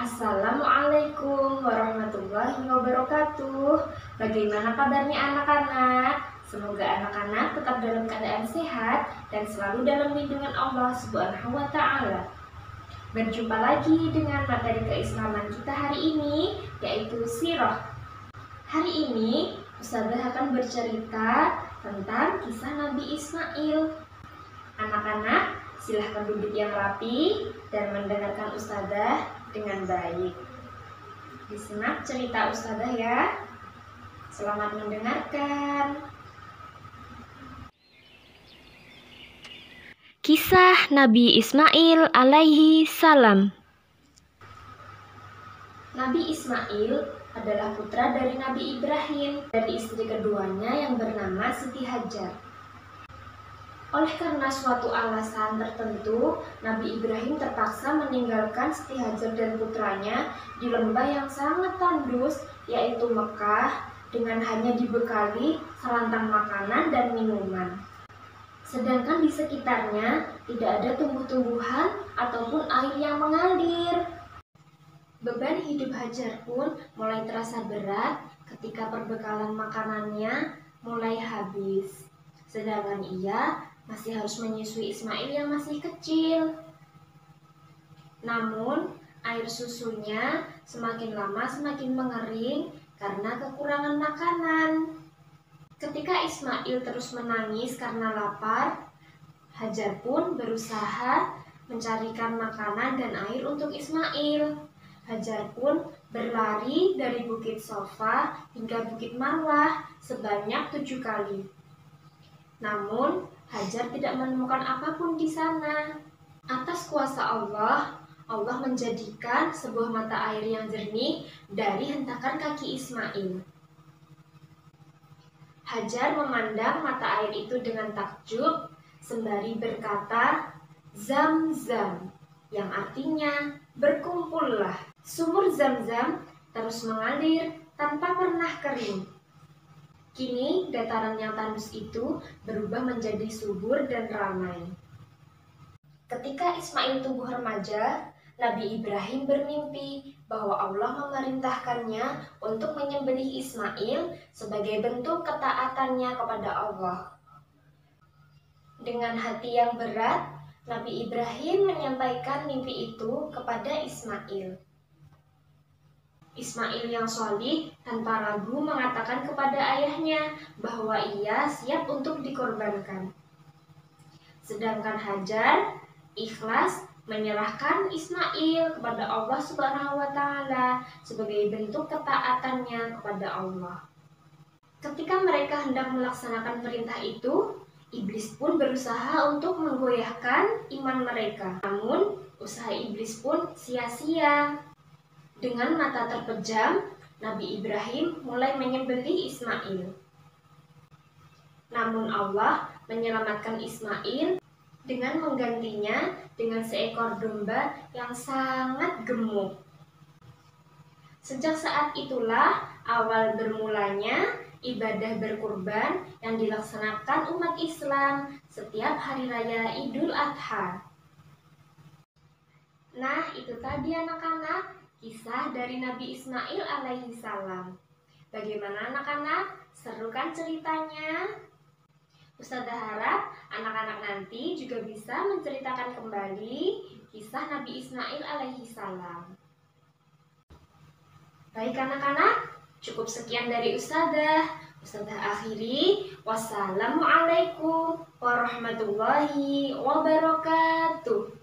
Assalamualaikum warahmatullahi wabarakatuh. Bagaimana kabarnya anak-anak? Semoga anak-anak tetap dalam keadaan sehat dan selalu dalam lindungan Allah Subhanahu wa Ta'ala. Berjumpa lagi dengan materi keislaman kita hari ini, yaitu sirah. Hari ini Ustazah akan bercerita tentang kisah Nabi Ismail. Anak-anak, silahkan duduk yang rapi dan mendengarkan Ustazah dengan baik. Disimak cerita Ustazah ya. Selamat mendengarkan. Kisah Nabi Ismail alaihi salam. Nabi Ismail adalah putra dari Nabi Ibrahim dari istri keduanya yang bernama Siti Hajar. Oleh karena suatu alasan tertentu, Nabi Ibrahim terpaksa meninggalkan Siti Hajar dan putranya di lembah yang sangat tandus, yaitu Mekah, dengan hanya dibekali serantang makanan dan minuman. Sedangkan di sekitarnya tidak ada tumbuh-tumbuhan ataupun air yang mengalir. Beban hidup Hajar pun mulai terasa berat ketika perbekalan makanannya mulai habis. Sedangkan ia masih harus menyusui Ismail yang masih kecil. Namun, air susunya semakin lama semakin mengering karena kekurangan makanan. Ketika Ismail terus menangis karena lapar, Hajar pun berusaha mencarikan makanan dan air untuk Ismail. Hajar pun berlari dari Bukit Sofa hingga Bukit Marwah sebanyak 7 kali. Namun, Hajar tidak menemukan apapun di sana. Atas kuasa Allah, Allah menjadikan sebuah mata air yang jernih dari hentakan kaki Ismail. Hajar memandang mata air itu dengan takjub, sembari berkata, "Zam-zam," yang artinya berkumpullah. Sumur Zam-zam terus mengalir tanpa pernah kering. Kini dataran yang tandus itu berubah menjadi subur dan ramai. Ketika Ismail tumbuh remaja, Nabi Ibrahim bermimpi bahwa Allah memerintahkannya untuk menyembelih Ismail sebagai bentuk ketaatannya kepada Allah. Dengan hati yang berat, Nabi Ibrahim menyampaikan mimpi itu kepada Ismail. Ismail yang sholih tanpa ragu mengatakan kepada ayahnya bahwa ia siap untuk dikorbankan. Sedangkan Hajar ikhlas menyerahkan Ismail kepada Allah Subhanahu wa Ta'ala sebagai bentuk ketaatannya kepada Allah. Ketika mereka hendak melaksanakan perintah itu, iblis pun berusaha untuk menggoyahkan iman mereka. Namun, usaha iblis pun sia-sia. Dengan mata terpejam, Nabi Ibrahim mulai menyembelih Ismail. Namun Allah menyelamatkan Ismail dengan menggantinya dengan seekor domba yang sangat gemuk. Sejak saat itulah awal bermulanya ibadah berkurban yang dilaksanakan umat Islam setiap hari raya Idul Adha. Nah, itu tadi anak-anak, kisah dari Nabi Ismail alaihi salam. Bagaimana anak-anak? Seru kan ceritanya? Ustazah harap anak-anak nanti juga bisa menceritakan kembali kisah Nabi Ismail alaihi salam. Baik anak-anak, cukup sekian dari Ustazah. Ustazah akhiri, wassalamualaikum warahmatullahi wabarakatuh.